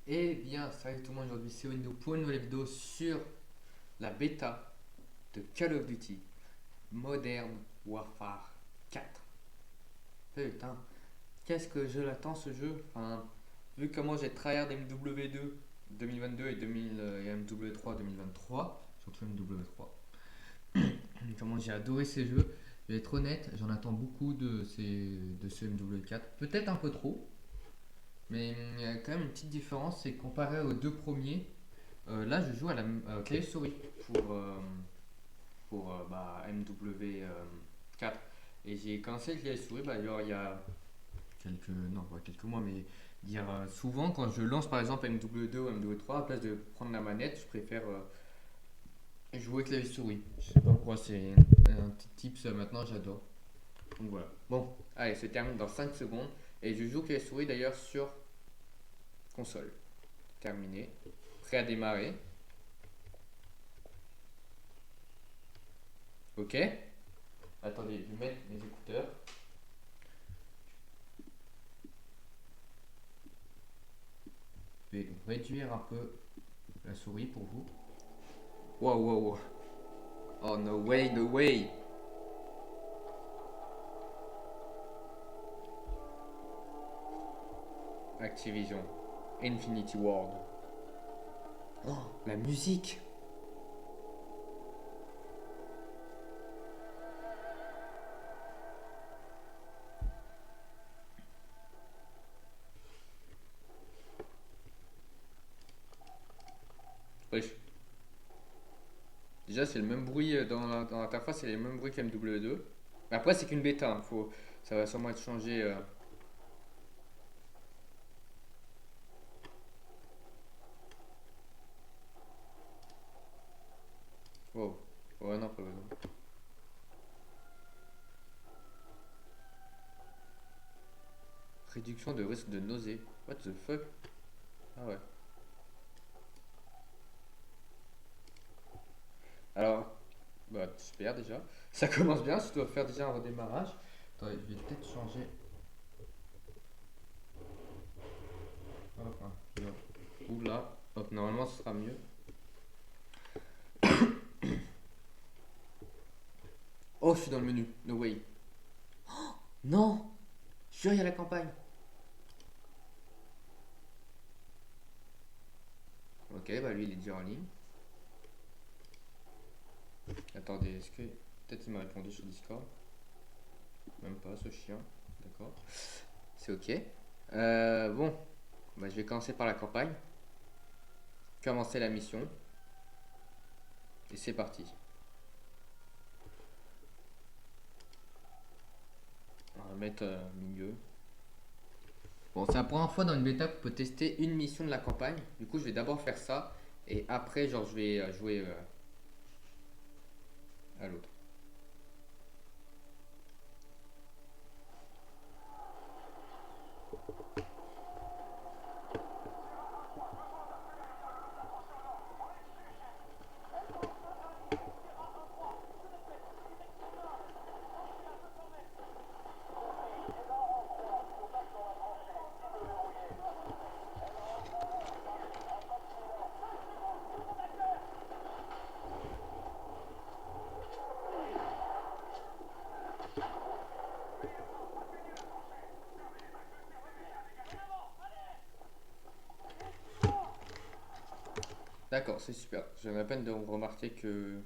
Eh bien, salut tout le monde, aujourd'hui c'est Wendo pour une nouvelle vidéo sur la bêta de Call of Duty Modern Warfare 4. Putain, qu'est-ce que je l'attends ce jeu. Enfin, vu comment j'ai tryhard MW2 2022 et, 2000, et MW3 2023, surtout MW3, comment j'ai adoré ces jeux. Je vais être honnête, j'en attends beaucoup de ce MW4, peut-être un peu trop, mais il y a quand même une petite différence, c'est comparé aux deux premiers. Là, je joue à la clavier souris pour MW4 et j'ai commencé le clavier souris genre, il y a quelques, non, pas quelques mois, mais dire souvent quand je lance par exemple MW2 ou MW3, à place de prendre la manette, je préfère jouer clavier souris. Je sais pas pourquoi, c'est un petit tips maintenant, j'adore. Donc voilà. Bon, allez, se termine dans 5 secondes et je joue clavier souris d'ailleurs sur console. Terminé. Prêt à démarrer. Ok. Attendez, je vais mettre mes écouteurs. Je vais réduire un peu la souris pour vous. Wow, wow, wow. Oh, no way, no way. Activision. Infinity Ward. Oh, la musique. Wesh. Déjà, c'est le même bruit dans l'interface, c'est le même bruit qu'MW2. Mais après, c'est qu'une bêta. Ça va sûrement être changé. Wow. Ouais, non, pas besoin. Réduction de risque de nausée. What the fuck? Ah ouais. Alors, bah, super déjà. Ça commence bien, je dois faire déjà un redémarrage. Attends, je vais peut-être changer. Enfin, oula. Hop, normalement, ce sera mieux. Oh, je suis dans le menu. No way. Non! Jure, il y a la campagne. Ok, bah lui, il est déjà en ligne. Attendez, est-ce que. Peut-être il m'a répondu sur Discord. Même pas, ce chien. D'accord. C'est ok. Bon, bah, je vais commencer par la campagne. Commencer la mission. Et c'est parti. On va mettre milieu. Bon, c'est la première fois dans une bêta qu'on peut tester une mission de la campagne. Du coup, je vais d'abord faire ça. Et après, genre, je vais jouer à l'autre. D'accord, c'est super. J'ai la peine de remarquer que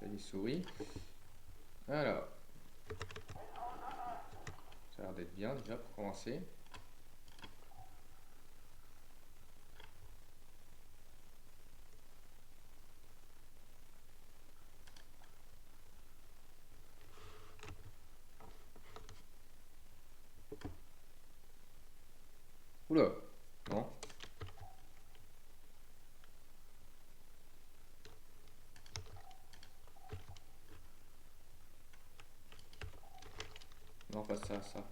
il y a des souris. Alors, ça a l'air d'être bien déjà pour commencer. Oula, non. Non, pas ça, ça.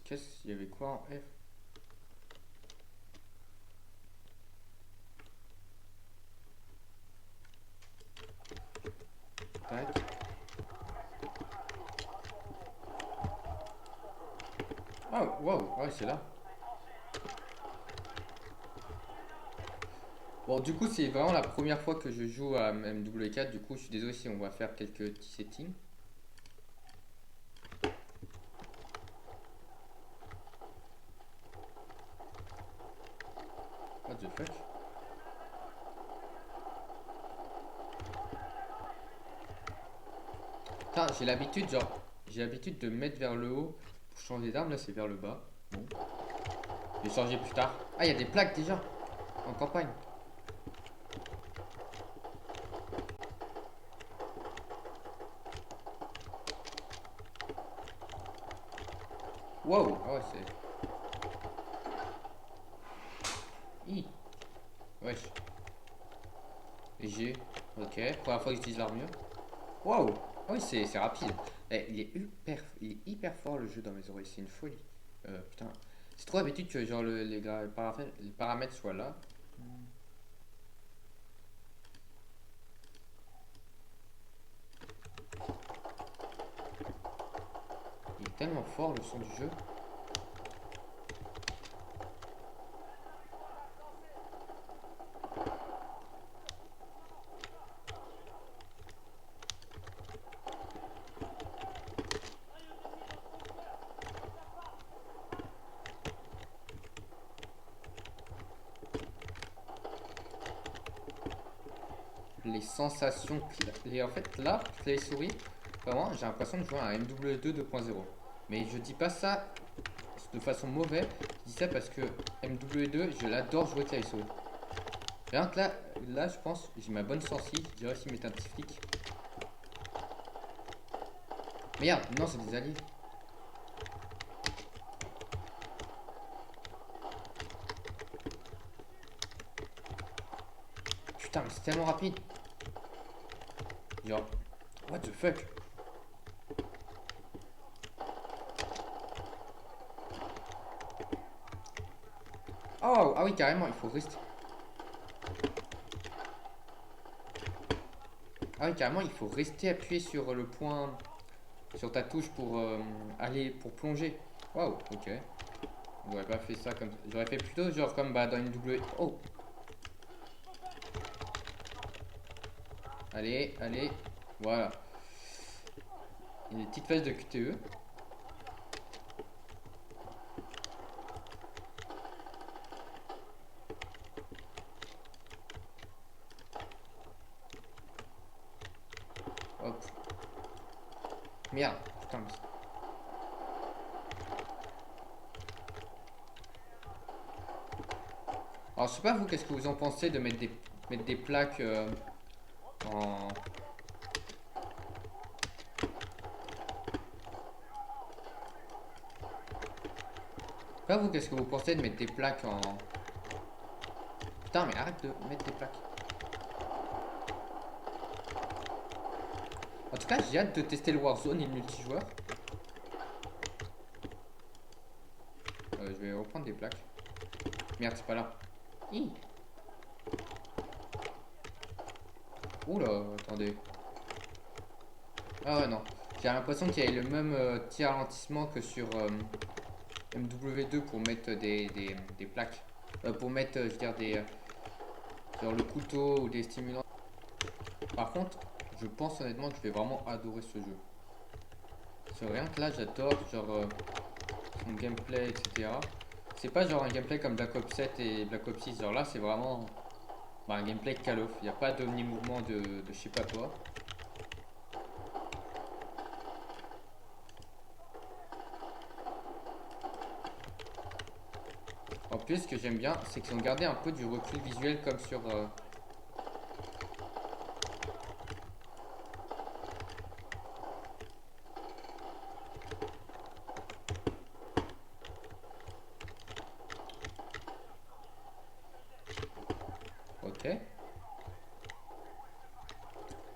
Qu'est-ce qu'il y avait quoi en F? Tac. Ah, waouh, ouais, c'est là. Bon, du coup, c'est vraiment la première fois que je joue à MW4. Du coup, je suis désolé si on va faire quelques petits settings. What the fuck? Putain, j'ai l'habitude de mettre vers le haut pour changer d'arme. Là, c'est vers le bas. Bon, je vais changer plus tard. Ah, il y a des plaques déjà en campagne. Wow, ah ouais, c'est. Hi, wesh. Léger, ok. Première fois que j'utilise l'armure. Waouh! Ah oui, c'est rapide. Eh, il est hyper fort le jeu dans mes oreilles, c'est une folie. Putain, c'est trop d'habitude que genre les paramètres soient là. Il est tellement fort le son du jeu. Les sensations, en fait là, clavier souris, vraiment j'ai l'impression de jouer à un MW2 2.0. Mais je dis pas ça de façon mauvaise, je dis ça parce que MW2, je l'adore jouer clavier souris. Rien que là je pense, j'ai ma bonne sensi, j'ai réussi à mettre un petit flic. Merde, non c'est des alliés. Putain mais c'est tellement rapide. Genre, what the fuck? Oh, ah oui carrément, il faut rester. Ah oui carrément, il faut rester appuyé sur le point, sur ta touche pour aller, pour plonger. Waouh, ok. J'aurais pas fait ça comme ça. J'aurais fait plutôt genre comme bah dans une W. Oh! Allez, allez. Voilà. Une petite phase de QTE. Hop. Merde. Putain. Alors je sais pas vous, qu'est-ce que vous en pensez de mettre des plaques en. Je sais pas vous, qu'est-ce que vous pensez de mettre des plaques en. Putain mais arrête de mettre des plaques. En tout cas j'ai hâte de tester le Warzone et le multijoueur. Je vais reprendre des plaques. Merde c'est pas là. Hi. Oula, attendez. Ah ouais non. J'ai l'impression qu'il y a le même tir ralentissement que sur MW2 pour mettre des plaques. Pour mettre, je veux dire, genre le couteau ou des stimulants. Par contre, je pense honnêtement que je vais vraiment adorer ce jeu. C'est rien que là, j'adore genre son gameplay, etc. C'est pas genre un gameplay comme Black Ops 7 et Black Ops 6. Genre là, c'est vraiment bah, un gameplay Call of. Il n'y a pas d'omni-mouvement de je sais pas quoi. En plus, ce que j'aime bien, c'est qu'ils ont gardé un peu du recul visuel comme sur. Ok.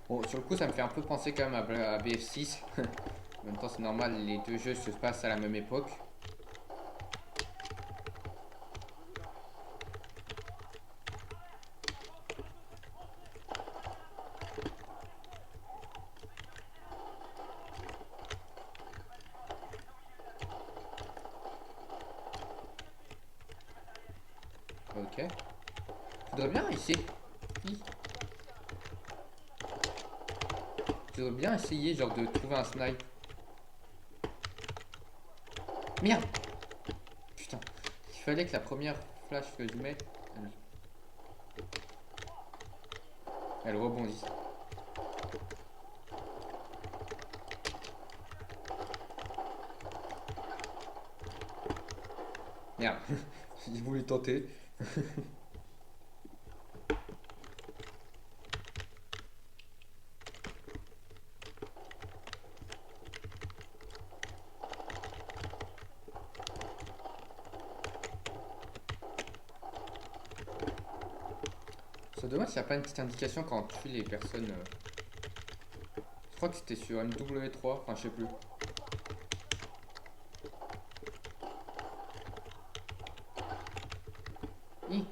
Bon, sur le coup, ça me fait un peu penser quand même à BF6. En même temps, c'est normal, les deux jeux se passent à la même époque. Ok. Faudrait bien essayer. Faudrait bien essayer genre de trouver un snipe. Merde. Putain. Il fallait que la première flash que je mette, elle rebondisse. Merde. J'ai voulu tenter. C'est dommage s'il n'y a pas une petite indication quand on tue les personnes. Je crois que c'était sur MW3, enfin je sais plus.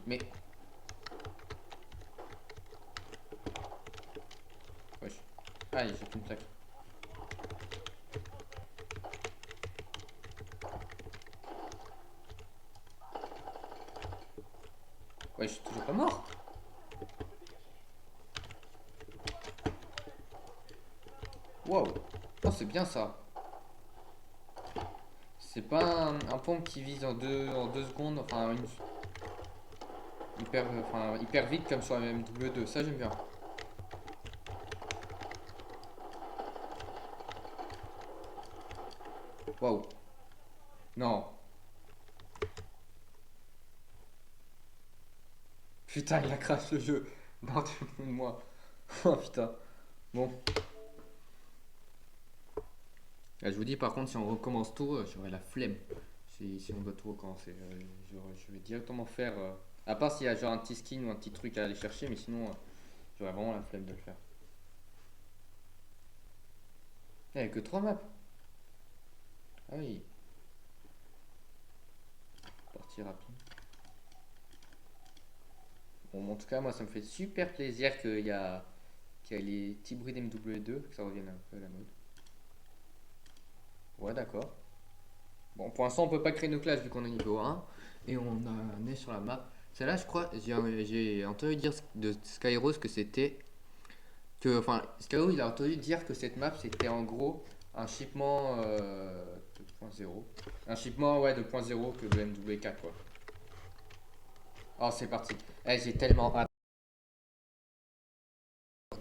Mais. Wesh. Allez, j'ai plus une plaque. Ouais, je suis toujours pas mort. Wow. Oh, c'est bien ça. C'est pas un pompe qui vise en deux secondes, hyper vite comme sur la MW2. Ça, j'aime bien. Waouh. Non. Putain, il a crash le jeu. Non, tu me fous de moi. Oh putain. Bon. Là, je vous dis, par contre, si on recommence tout, j'aurai la flemme. Si on doit tout recommencer. Je vais directement faire. À part s'il y a genre un petit skin ou un petit truc à aller chercher, mais sinon, j'aurais vraiment la flemme de le faire. Il n'y a que 3 maps. Ah oui. Partie rapide. Bon, en tout cas, moi, ça me fait super plaisir qu'il y a les petits bruits d'MW2, que ça revienne un peu à la mode. Ouais, d'accord. Bon, pour l'instant, on peut pas créer nos classes vu qu'on est niveau 1 et on est sur la map. Celle-là, je crois, j'ai entendu dire de Skyrose que c'était enfin, Skyro, il a entendu dire que cette map c'était en gros un shipment 2.0. Un shipment, ouais, 2.0 que le MW4 quoi. Oh, c'est parti. Eh, j'ai tellement hâte.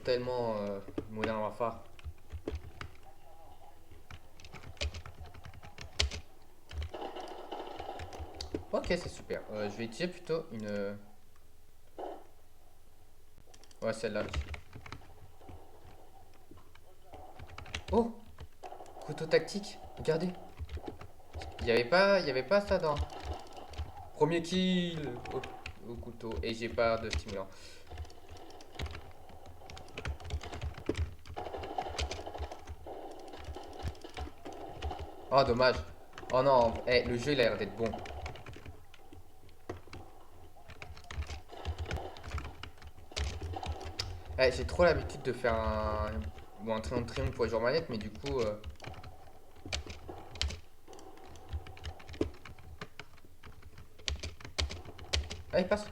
Tellement Modern Warfare. Ok, c'est super. Je vais utiliser plutôt une. Ouais, celle-là. Oh, couteau tactique. Regardez. Il y avait pas ça dans. Premier kill au couteau. Et j'ai pas de stimulant. Oh, dommage. Oh non, eh, le jeu il a l'air d'être bon. Eh, j'ai trop l'habitude de faire un triomphe pour les joueurs manettes, mais du coup. Ah, il passe.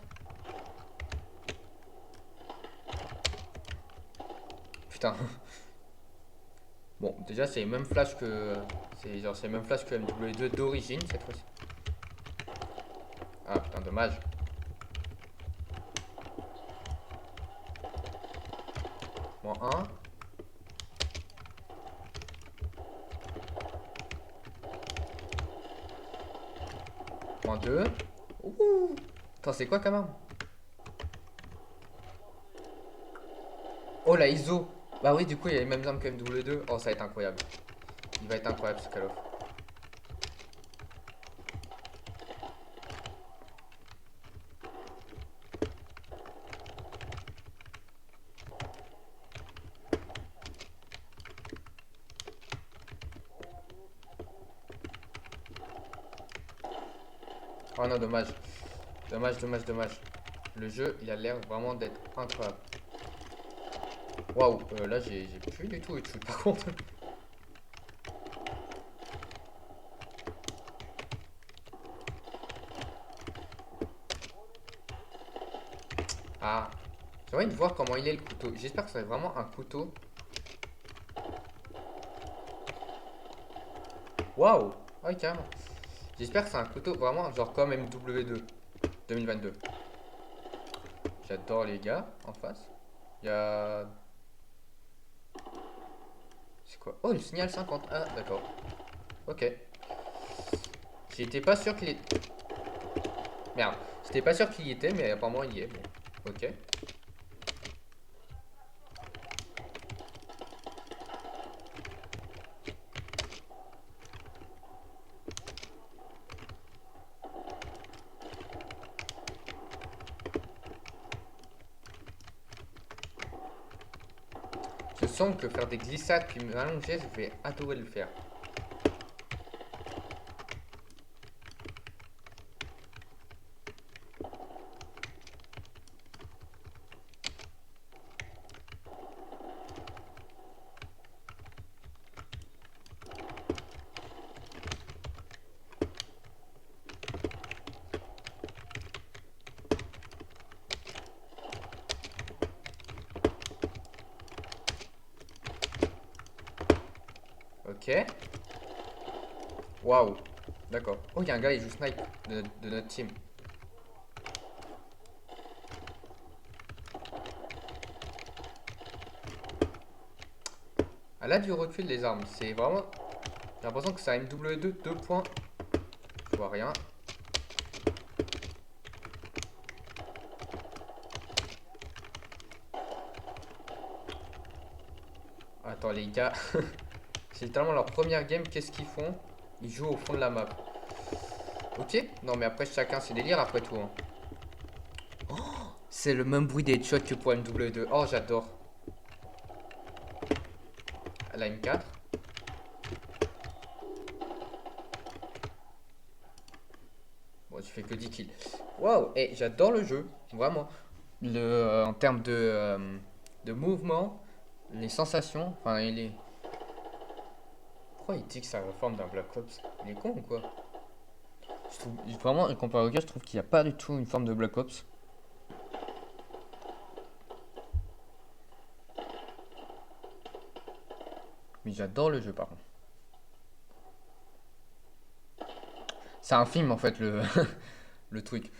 Putain. Bon, déjà, c'est les mêmes flashs que. C'est les mêmes flashs que MW2 d'origine cette fois-ci. Ah, putain, dommage. Moins un. Moins 2. Ouh. Attends, c'est quoi quand même? Oh, la ISO. Bah oui, du coup, il y a les mêmes armes que MW2. Oh, ça va être incroyable. Il va être incroyable ce Call of. Oh non, dommage. Dommage, dommage, dommage. Le jeu, il a l'air vraiment d'être incroyable. Waouh, là, j'ai plus du tout eu de shoot par contre. Ah. J'ai envie de voir comment il est le couteau. J'espère que c'est vraiment un couteau. Waouh. Ah oui, carrément. J'espère que c'est un couteau vraiment genre comme MW2 2022. J'adore les gars en face. Il y a... C'est quoi? Oh, une signal 50. Ah, d'accord. Ok. J'étais pas sûr qu'il est... Merde. J'étais pas sûr qu'il y était, mais apparemment il y est. Bon. Ok. Je sens que faire des glissades puis m'allonger, je vais adorer le faire. Ok. Waouh. D'accord. Oh, il y a un gars, il joue snipe de notre team. Elle a du recul les armes. C'est vraiment... J'ai l'impression que c'est un MW2, 2 points. Je vois rien. Attends les gars. C'est tellement leur première game. Qu'est-ce qu'ils font? Ils jouent au fond de la map. Ok. Non mais après chacun ses délires après tout. Hein. C'est le même bruit des shots que pour MW2. Oh j'adore. La M4. Bon, tu fais que 10 kills. Waouh, et j'adore le jeu, vraiment. En termes de mouvement, les sensations, enfin, il est. Pourquoi il dit que ça ressemble d'un Black Ops? Il est con ou quoi? Je trouve, vraiment, comparé au gars, je trouve qu'il n'y a pas du tout une forme de Black Ops. Mais j'adore le jeu, par contre. C'est un film, en fait, le truc.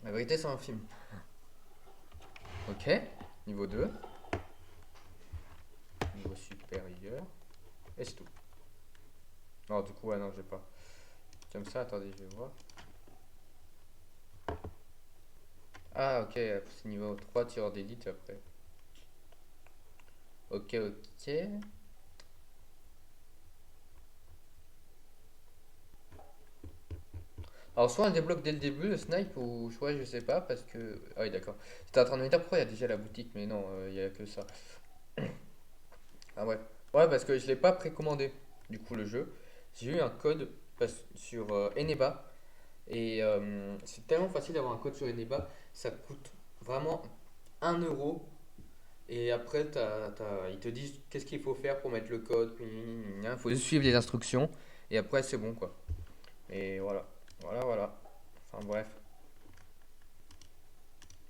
La vérité, c'est un film. Ok, niveau 2, niveau supérieur. Et c'est tout. Non, du coup, ouais, non, j'ai pas. Comme ça, attendez, je vais voir. Ah, ok, c'est niveau 3 tireur d'élite après. Ok, ok. Alors, soit on le débloque dès le début, le snipe, ou soit je sais pas, parce que. Ah oui, d'accord. J'étais en train de me dire pourquoi il y a déjà la boutique, mais non, il y a que ça. Ah ouais. Ouais, parce que je l'ai pas précommandé, du coup, le jeu. J'ai eu un code sur Eneba, et c'est tellement facile d'avoir un code sur Eneba, ça coûte vraiment 1 euro. Et après, ils te disent qu'est-ce qu'il faut faire pour mettre le code. Il faut juste suivre les instructions. Et après, c'est bon, quoi. Et voilà. Voilà, voilà. Enfin, bref.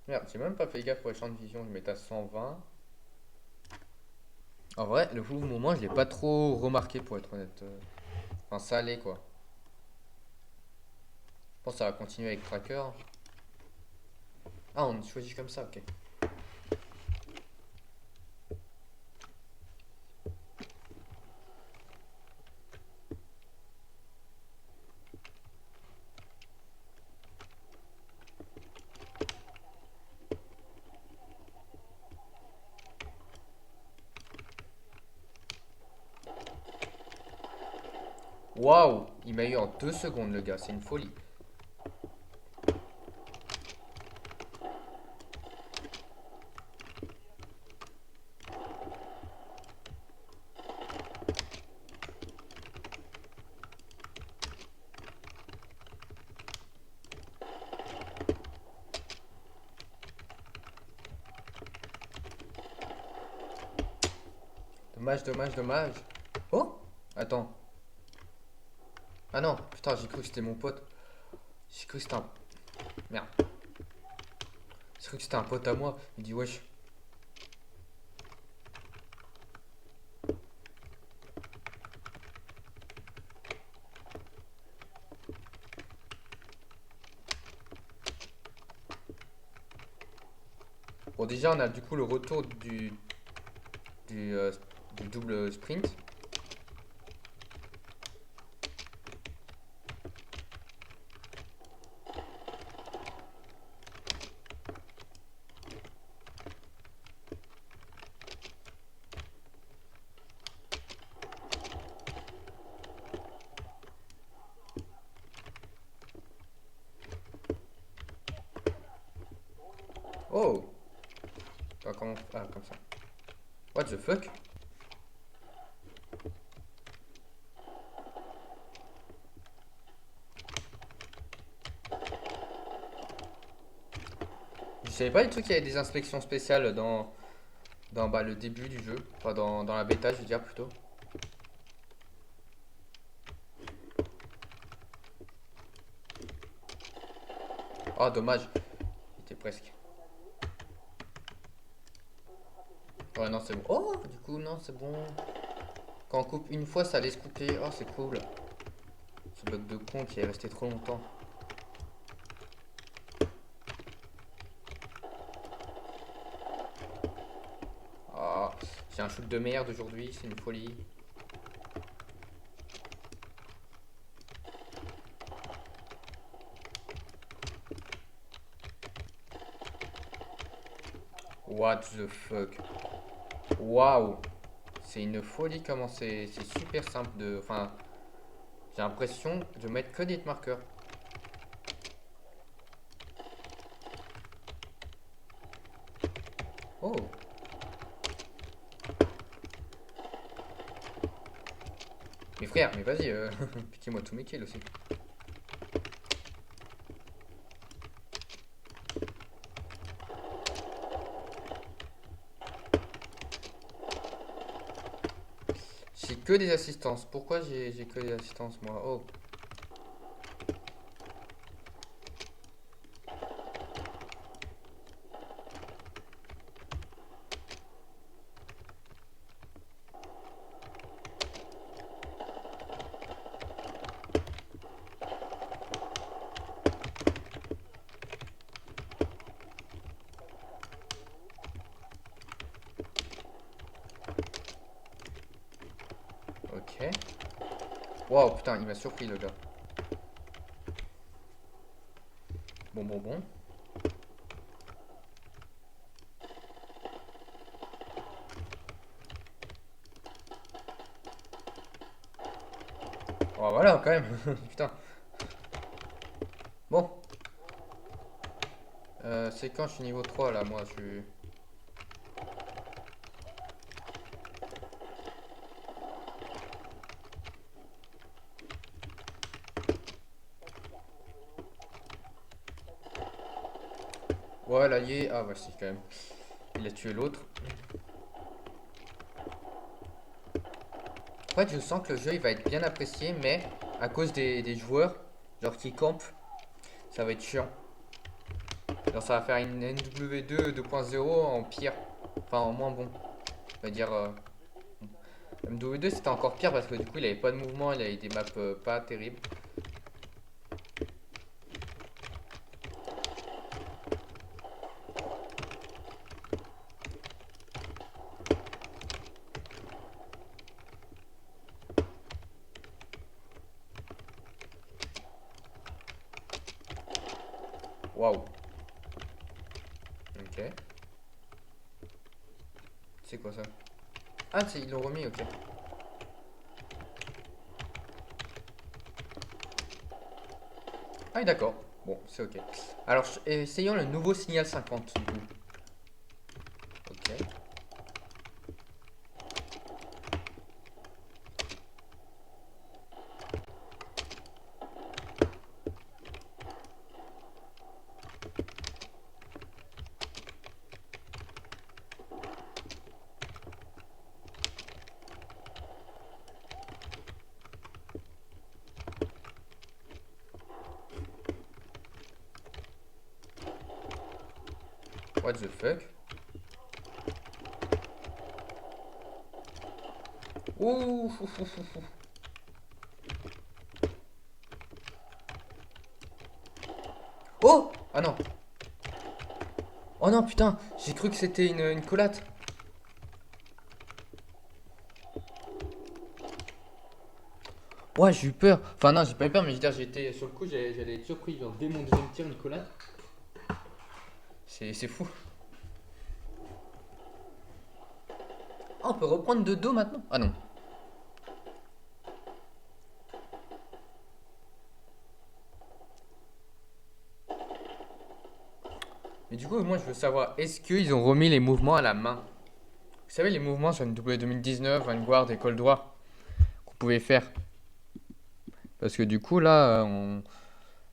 Merde, j'ai même pas fait gaffe pour les champs de vision. Je m'étais à 120. En vrai, le moment, je l'ai pas trop remarqué, pour être honnête. Enfin, ça allait, quoi. Je pense que ça va continuer avec Tracker. Ah, on choisit comme ça, ok. Waouh! Il m'a eu en 2 secondes, le gars. C'est une folie. Dommage, dommage, dommage. Oh! Attends. Ah non, putain, j'ai cru que c'était mon pote. J'ai cru que c'était un... Merde. C'est vrai que c'était un pote à moi. Il dit wesh. Bon, déjà, on a du coup le retour du, euh, du double sprint. Oh! Attends, comment... Ah, comme ça. What the fuck? Je savais pas du tout qu'il y avait des inspections spéciales dans bah, le début du jeu. Enfin, dans la bêta, je veux dire plutôt. Oh, dommage. Il était presque. Ouais, non, c'est bon. Oh, du coup, non, c'est bon. Quand on coupe une fois, ça laisse couper. Oh, c'est cool. Ce bug de con qui est resté trop longtemps. Ah, j'ai un shoot de merde aujourd'hui, c'est une folie. What the fuck? Waouh! C'est une folie comment c'est super simple de. Enfin, j'ai l'impression de mettre que des marqueurs. Oh! Mais frère, mais vas-y, piquez-moi tous mes kills aussi. J'ai que des assistances. Pourquoi j'ai que des assistances moi? Oh! Ok. Wow, putain, il m'a surpris le gars. Bon, bon, bon. Oh, voilà, quand même. Putain. Bon. C'est quand je suis niveau 3 là, moi, je suis. Ouais, l'allié. Ah, bah, si, quand même. Il a tué l'autre. En fait, je sens que le jeu il va être bien apprécié, mais à cause des joueurs, genre qui campent, ça va être chiant. Genre, ça va faire une NW2 2.0 en pire. Enfin, en moins bon. On va dire. MW2 c'était encore pire parce que du coup il avait pas de mouvement, il avait des maps pas terribles. Waouh. Ok. C'est quoi ça? Ah, ils l'ont remis, ok. Ah, oui, d'accord. Bon, c'est ok. Alors, essayons le nouveau signal 50 du coup. Ok. What the fuck? Ouh, fou, fou, fou, fou. Oh! Ah non. Oh non, putain, j'ai cru que c'était une collate. Ouais, j'ai eu peur. Enfin, non, j'ai pas eu peur, mais je veux dire, j'étais sur le coup, j'allais être surpris. Genre, dès mon deuxième tir, une collate. C'est fou. Ah, on peut reprendre de dos maintenant? Ah non. Mais du coup, moi, je veux savoir, est-ce qu'ils ont remis les mouvements à la main? Vous savez, les mouvements sur une W2019, Vanguard et Cold War qu'on pouvait faire. Parce que du coup, là,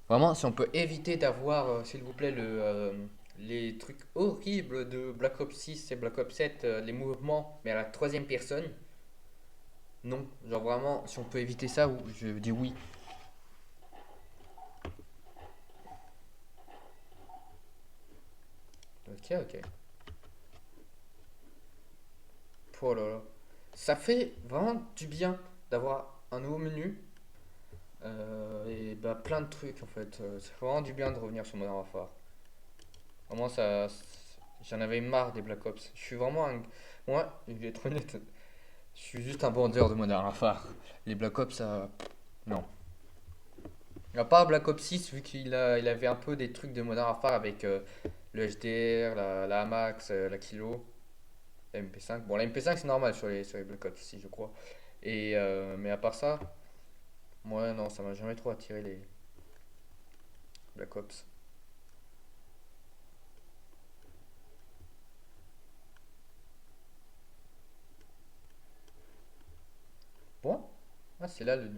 vraiment, si on peut éviter d'avoir, s'il vous plaît, les trucs horribles de Black Ops 6 et Black Ops 7, les mouvements, mais à la troisième personne, non. Genre vraiment, si on peut éviter ça, je dis oui. Ok, ok. Oh là là. Ça fait vraiment du bien d'avoir un nouveau menu et bah, plein de trucs en fait. C'est vraiment du bien de revenir sur Modern Warfare. Vraiment, j'en avais marre des Black Ops. Je suis vraiment un. Moi, je vais être honnête, je suis juste un bandeur de Modern Warfare. Les Black Ops, ça. Non. À part Black Ops 6, vu il avait un peu des trucs de Modern Warfare avec le HDR, la AMAX, la Kilo, la MP5. Bon, la MP5 c'est normal sur les Black Ops 6, je crois. Mais à part ça, moi non, ça m'a jamais trop attiré les Black Ops. Bon, ah, c'est là le.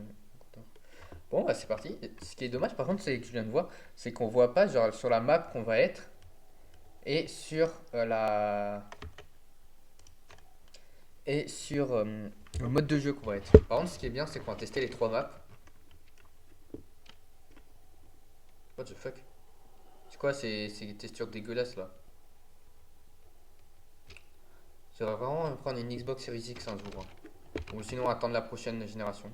Bon, bah c'est parti. Ce qui est dommage par contre, c'est que je viens de voir, c'est qu'on voit pas genre sur la map qu'on va être et sur le mode de jeu qu'on va être. Par contre, ce qui est bien, c'est qu'on va tester les trois maps. What the fuck? C'est quoi ces textures dégueulasses là? J'aimerais vraiment prendre une Xbox Series X un jour, hein. Ou sinon attendre la prochaine génération.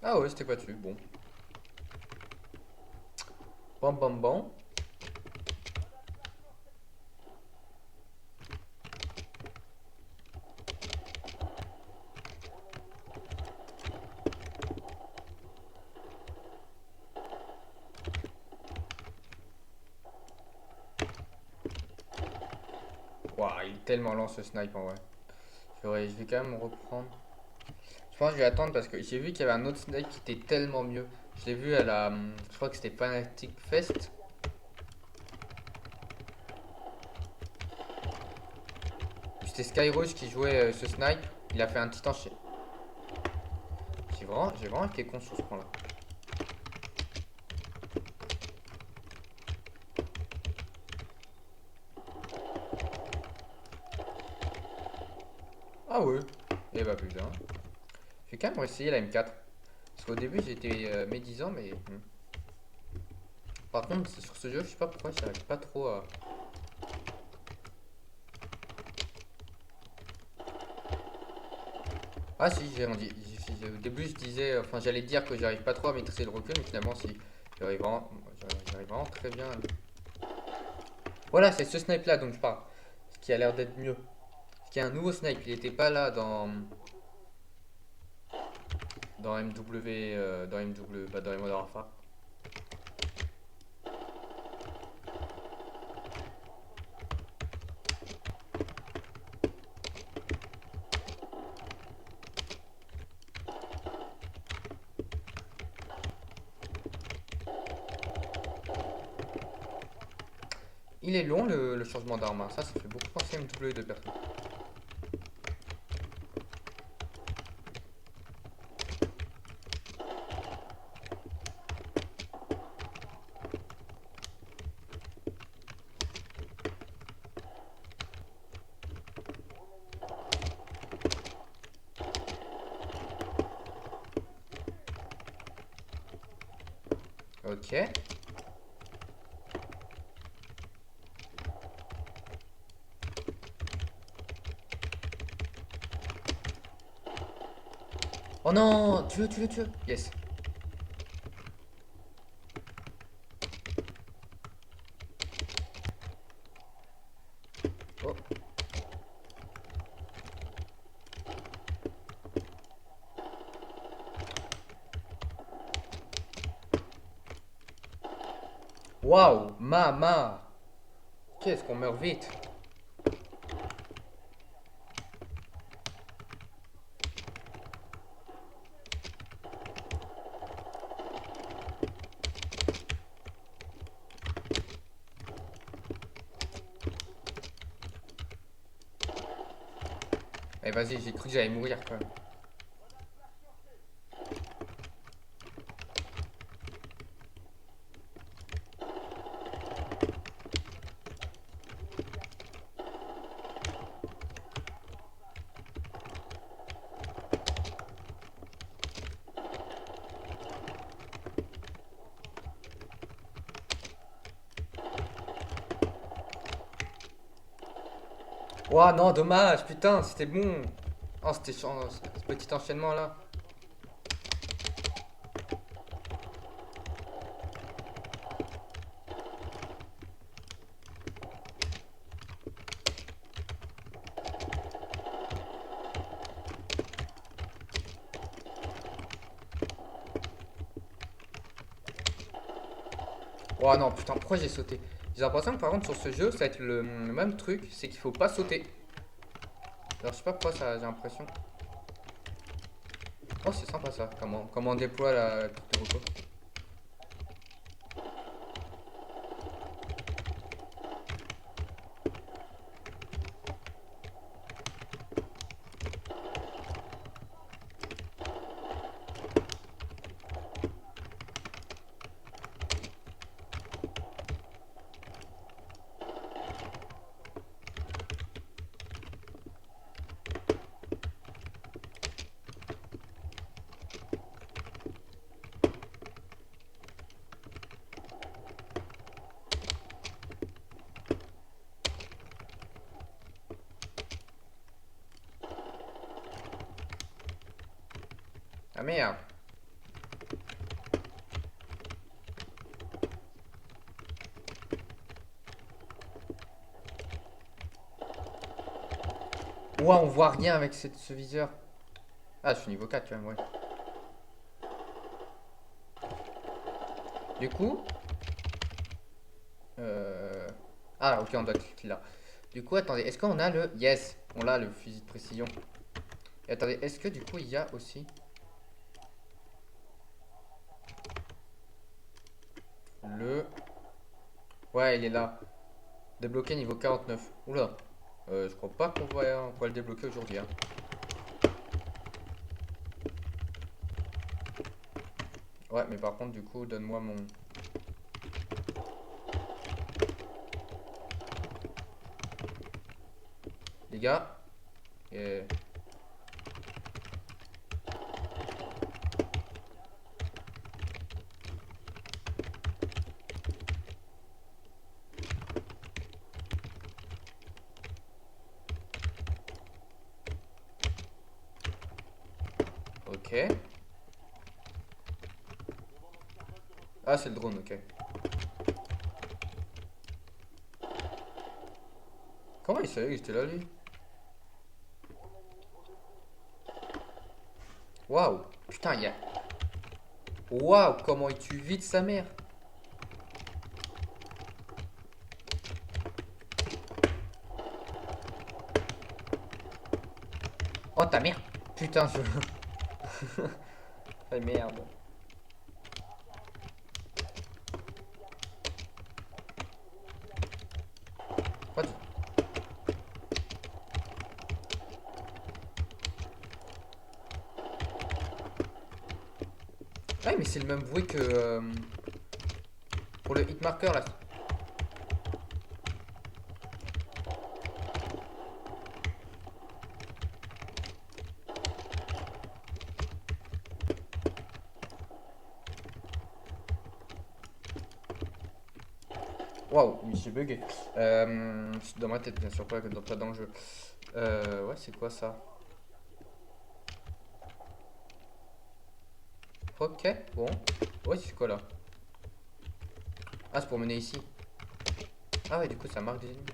Ah ouais, c'était pas dessus. Bon. Bam bam bam. Waouh, il est tellement lent ce snipe en vrai. Je vais quand même reprendre. Je pense que je vais attendre parce que j'ai vu qu'il y avait un autre snipe qui était tellement mieux. Je l'ai vu à la. Je crois que c'était Fanatic Fest. C'était Skyrush qui jouait ce snipe. Il a fait un titan chez. J'ai vraiment été con sur ce point-là. Ah ouais. Et bah putain. Je vais quand même essayer la M4. Parce qu'au début j'étais médisant, mais. Par contre, sur ce jeu, je sais pas pourquoi j'arrive pas trop à. Ah si, au début je disais, enfin j'allais dire que j'arrive pas trop à maîtriser le recul, mais finalement si, j'arrive vraiment très bien. Voilà, c'est ce snipe là dont je parle, ce qui a l'air d'être mieux. Ce qui est un nouveau snipe, il était pas là dans MW, dans les Modern Warfare. Il est long le changement d'arme, hein. Ça fait beaucoup penser à MW de perso. Ok. Oh non, tu veux, tu veux, tu veux. Yes. Oh. Waouh, ma. Qu'est-ce qu'on meurt vite. Eh vas-y, j'ai cru que j'allais mourir quand même. Ouah non, dommage, putain, c'était bon. Oh, c'était ce petit enchaînement là. Oh non, putain, pourquoi j'ai sauté? J'ai l'impression que par contre sur ce jeu, ça va être le même truc, c'est qu'il faut pas sauter. Alors je sais pas pourquoi ça, j'ai l'impression. Oh, c'est sympa ça, comment on déploie la tour de repos. Ah merde. Ouah, on voit rien avec ce viseur. Ah, je suis niveau 4 quand même, ouais. Du coup, euh... ah ok, on doit cliquer là. Du coup, attendez, est-ce qu'on a le... Yes, on l'a, le fusil de précision. Et attendez, est-ce que du coup, il y a aussi... Le... Ouais, il est là. Débloqué niveau 49. Oula. Je crois pas qu'on va le débloquer aujourd'hui, hein. Ouais, mais par contre, du coup, donne-moi mon... Les gars. Et... Ok. Ah, c'est le drone, ok. Comment il savait que j'étais là, lui? Waouh. Putain, il y a... Waouh, comment il tue vite sa mère. Oh, ta mère. Putain, je... Ah, merde. Quoi tu... Ah, mais c'est le même bruit que... pour le hitmarker, là. Waouh, mais j'ai bugué. Dans ma tête, bien sûr, pas dans le jeu. Ouais, c'est quoi ça? Ok, bon. Ouais, c'est quoi là? Ah, c'est pour mener ici. Ah ouais, du coup, ça marque des ennemis.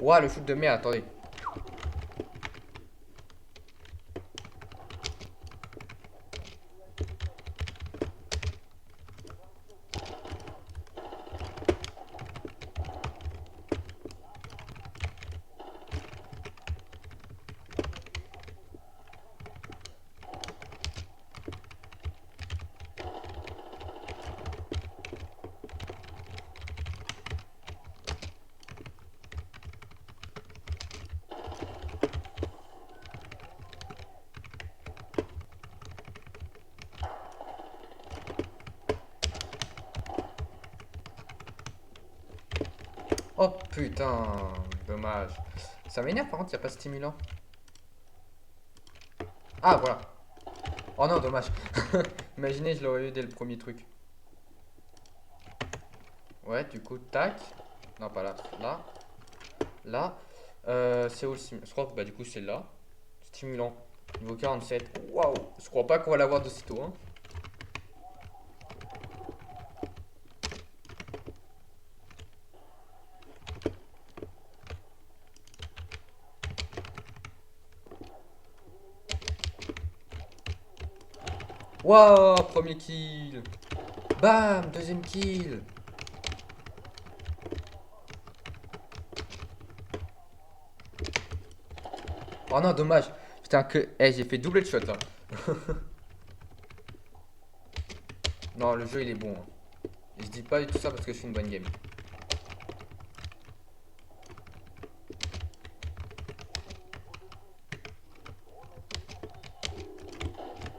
Ouah, le shoot de merde, attendez. Oh putain, dommage. Ça m'énerve par contre, y a pas stimulant. Ah voilà. Oh non, dommage. Imaginez, je l'aurais eu dès le premier truc. Ouais, du coup, tac. Non, pas là. Là. Là. C'est où le stimulant? Je crois que bah, du coup, c'est là. Stimulant. Niveau 47. Waouh. Je crois pas qu'on va l'avoir d'aussitôt. Hein. Waouh, premier kill. Bam, deuxième kill. Oh non, dommage. Putain, que. Eh, j'ai fait double de shot là. Non, le jeu il est bon. Hein. Et je dis pas du tout ça parce que je suis une bonne game.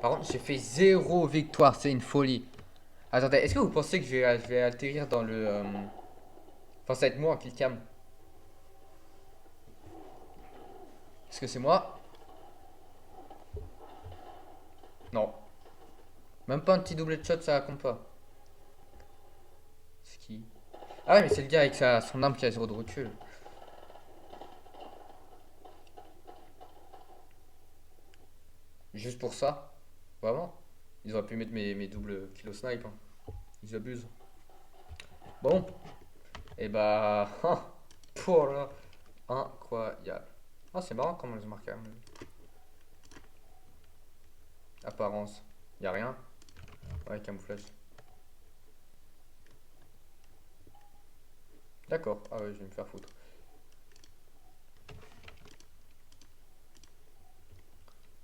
Par contre, j'ai fait zéro victoire, c'est une folie. Attendez, est-ce que vous pensez que je vais atterrir dans le. Enfin, ça va être moi en killcam? Est-ce que c'est moi? Non. Même pas un petit double shot, ça compte pas. C'est qui? Ah ouais, mais c'est le gars avec son arme qui a zéro de recul. Juste pour ça? Vraiment? Ils auraient pu mettre mes doubles kilo snipe. Hein. Ils abusent. Bon, et bah. Pour là. Incroyable. Ah, c'est marrant comment ils ont marqué. Apparence. Y a rien? Ouais, camouflage. D'accord. Ah ouais, je vais me faire foutre.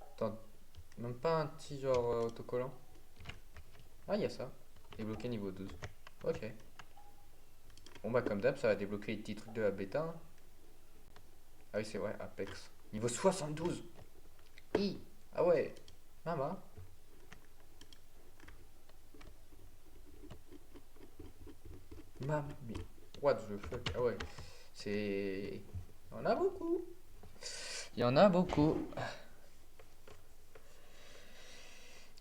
Attends, même pas un petit genre autocollant? Ah, il y a ça. Débloqué niveau 12. Ok. Bon bah comme d'hab, ça va débloquer les petits trucs de la bêta. Hein. Ah oui, c'est vrai, Apex. Niveau 72. Hi. Ah ouais. Maman. Mamie. What the fuck. Ah ouais. C'est... Il y en a beaucoup. Il y en a beaucoup.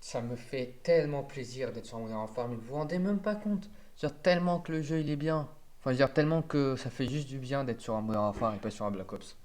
Ça me fait tellement plaisir d'être sur Modern Warfare, mais vous vous rendez même pas compte. Genre tellement que le jeu il est bien. Enfin, je veux dire tellement que ça fait juste du bien d'être sur un Modern Warfare et pas sur un Black Ops.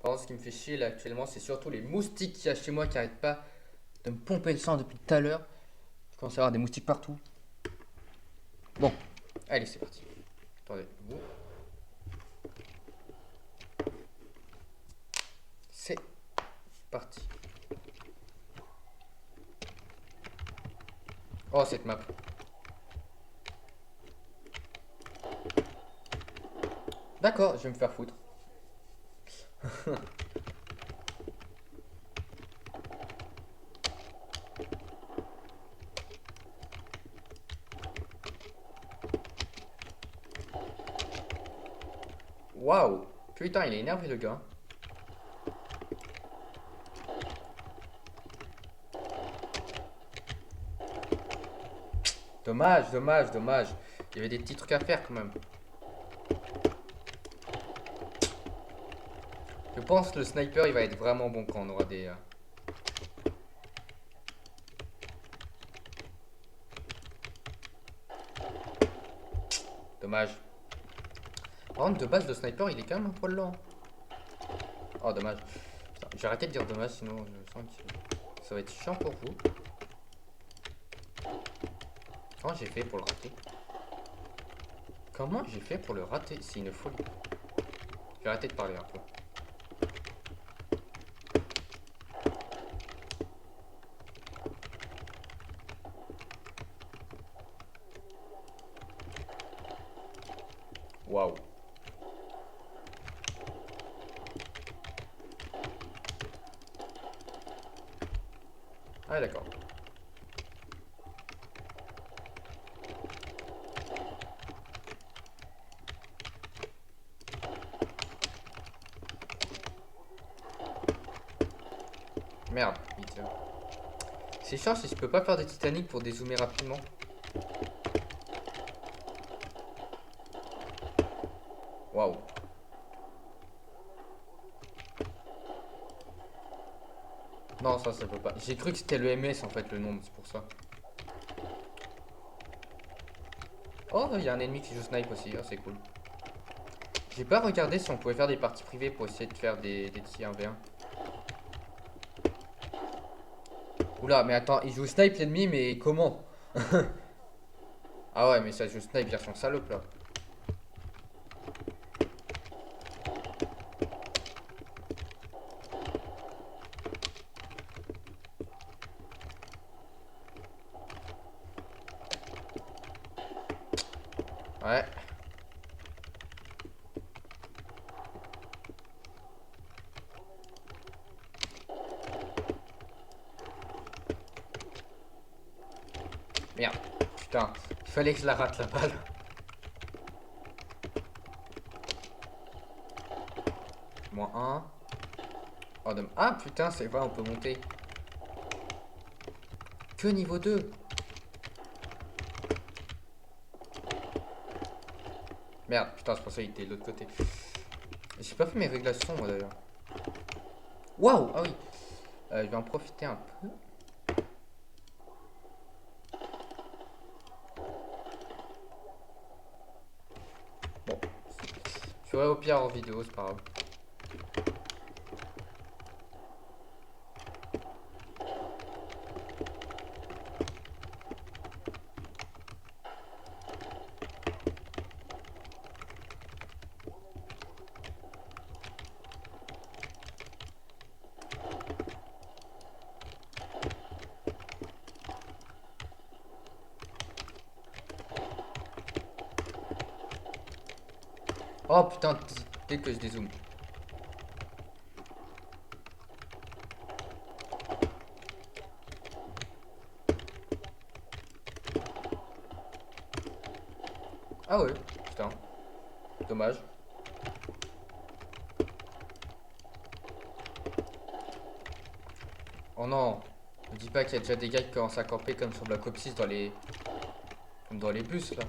Par contre, ce qui me fait chier là actuellement, c'est surtout les moustiques qu'il y a chez moi qui arrêtent pas de me pomper le sang depuis tout à l'heure. Je commence à avoir des moustiques partout. Bon, allez, c'est parti. Attendez, vous. C'est parti. Oh, cette map. D'accord, je vais me faire foutre. Waouh. Putain, il est énervé le gars. Dommage, dommage, dommage. Il y avait des petits trucs à faire quand même. Je pense que le sniper il va être vraiment bon quand on aura des... Dommage. Par contre, de base, le sniper il est quand même un poil lent. Oh, dommage. Putain, j'ai arrêté de dire dommage, sinon je sens que ça va être chiant pour vous. Comment j'ai fait pour le rater? Comment j'ai fait pour le rater? C'est une folie. Je vais arrêter de parler un peu. Waouh. Ah d'accord. Merde, vite. C'est chiant si je peux pas faire des Titanic pour dézoomer rapidement. Waouh. Non, ça peut pas. J'ai cru que c'était le MS en fait le nombre, c'est pour ça. Oh, il y a un ennemi qui joue snipe aussi, oh, c'est cool. J'ai pas regardé si on pouvait faire des parties privées pour essayer de faire des petits 1v1. Oula, mais attends, il joue snipe l'ennemi, mais comment? Ah ouais, mais ça joue snipe version salope là. Ouais. Merde. Putain, il fallait que je la rate la balle. Moins 1. Oh, ah putain, c'est vrai, on peut monter. Que niveau 2. Merde, putain, c'est pour ça qu'il était de l'autre côté. J'ai pas fait mes réglations moi d'ailleurs. Waouh, ah oui. Je vais en profiter un peu. Bon. Je ferai au pire en vidéo, c'est pas grave. Oh putain, dès que je dézoome. Ah ouais, putain. Dommage. Oh non. Ne dis pas qu'il y a déjà des gars qui commencent à camper comme sur Black Ops 6 dans les... Comme dans les bus là.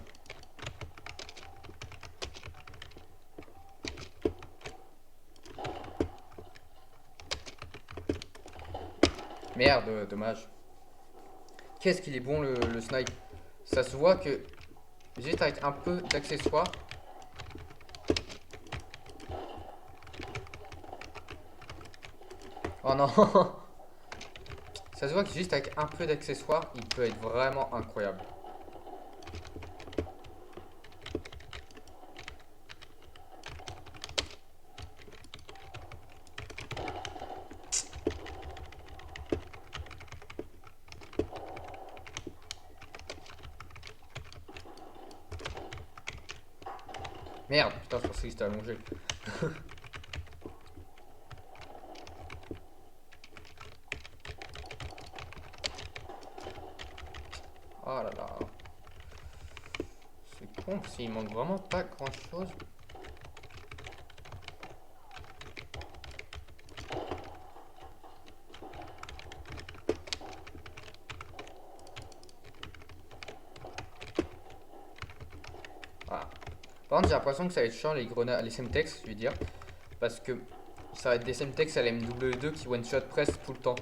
Merde, dommage. Qu'est-ce qu'il est bon le snipe. Ça se voit que juste avec un peu d'accessoires. Oh non. Ça se voit que juste avec un peu d'accessoires, il peut être vraiment incroyable. Merde, putain, je pensais que c'était allongé. Oh là là. C'est con, s'il manque vraiment pas grand chose. Par contre, j'ai l'impression que ça va être chiant les grenades, les Semtex, je veux dire. Parce que ça va être des Semtex à la MW2 qui one-shot presque tout le temps.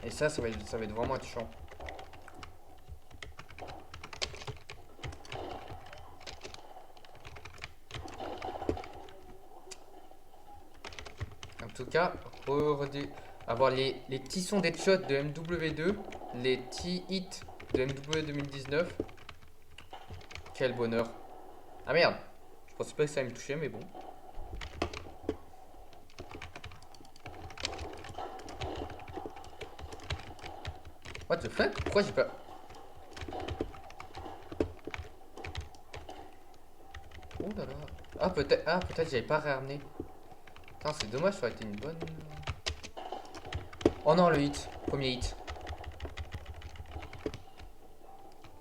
Et ça va être vraiment être chiant. En tout cas, avoir les petits sons d'headshot de MW2, les petits hits de MW 2019. Quel bonheur. Ah merde, je pensais pas que ça allait me toucher, mais bon. What the fuck? Pourquoi j'ai pas... Oh là là. Ah peut-être j'avais pas réarmé. Putain, c'est dommage, ça aurait été une bonne... Oh non, le hit. Premier hit.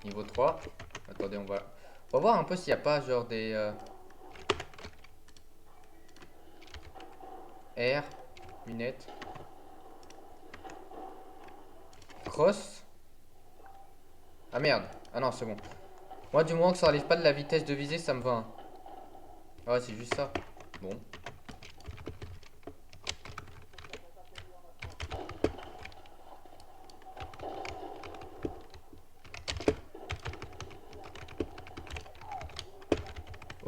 Niveau 3. Attendez, on va voir un peu s'il n'y a pas genre des... R. Lunettes. Cross. Ah merde. Ah non, c'est bon. Moi, du moment que ça enlève pas de la vitesse de visée, ça me va. Hein. Ah ouais, c'est juste ça. Bon.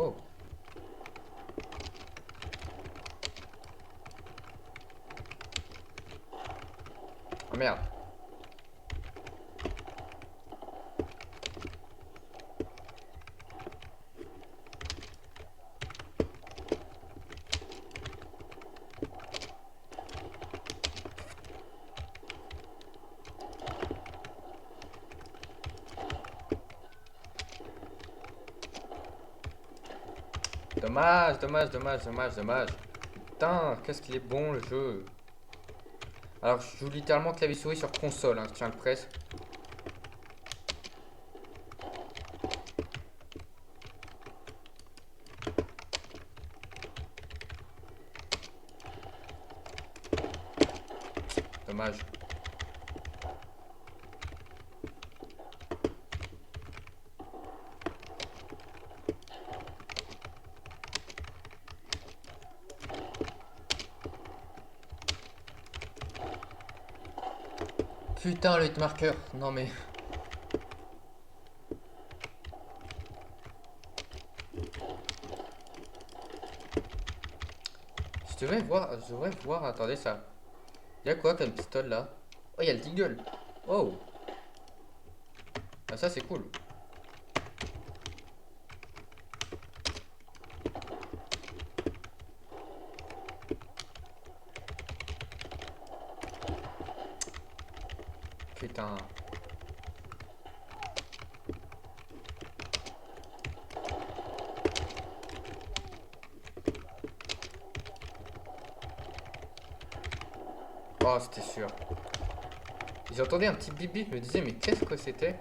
Oh. Ah merde. Dommage. Putain, qu'est-ce qu'il est bon le jeu. Alors, je joue littéralement clavier souris sur console, hein, je tiens le presse. Dommage. Putain, le hitmarker. Non mais... je devrais voir, attendez ça. Il y a quoi comme pistolet là? Oh, il y a le deagle. Oh. Ah, ça c'est cool. Putain. Oh, c'était sûr. J'entendais un petit bip bip, je me disais, mais qu'est-ce que c'était?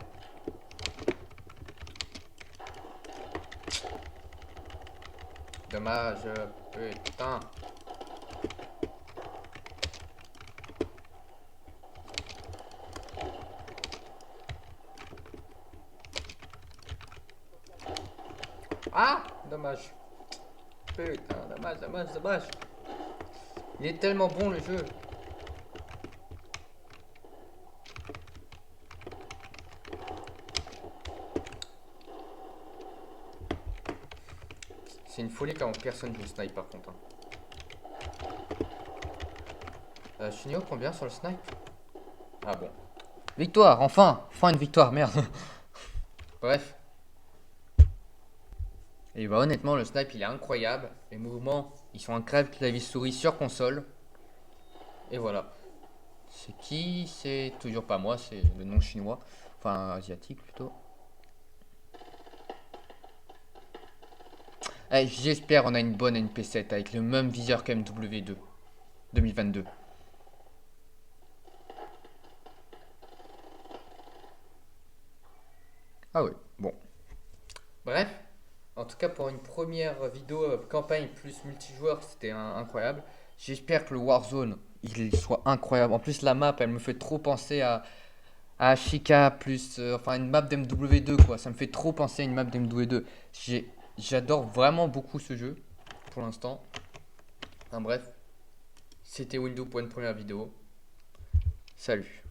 Dommage, putain. Ah, dommage. Putain, dommage. Il est tellement bon le jeu. C'est une folie quand personne joue snipe par contre. Je suis niveau combien sur le snipe? Ah bon. Victoire, enfin une victoire, merde. Bref. Et bah honnêtement, le snipe il est incroyable. Les mouvements, ils sont incroyables, clavier souris sur console. Et voilà. C'est qui? C'est toujours pas moi, c'est le nom chinois. Enfin, asiatique plutôt. J'espère on a une bonne NP7 avec le même viseur que MW2 2022. Ah oui, bon. Bref, en tout cas pour une première vidéo campagne plus multijoueur, c'était incroyable. J'espère que le Warzone, il soit incroyable. En plus la map, elle me fait trop penser à Chica plus... enfin une map d'MW2 quoi. Ça me fait trop penser à une map d'MW2. J'adore vraiment beaucoup ce jeu pour l'instant. Enfin bref, c'était Windows pour une première vidéo. Salut.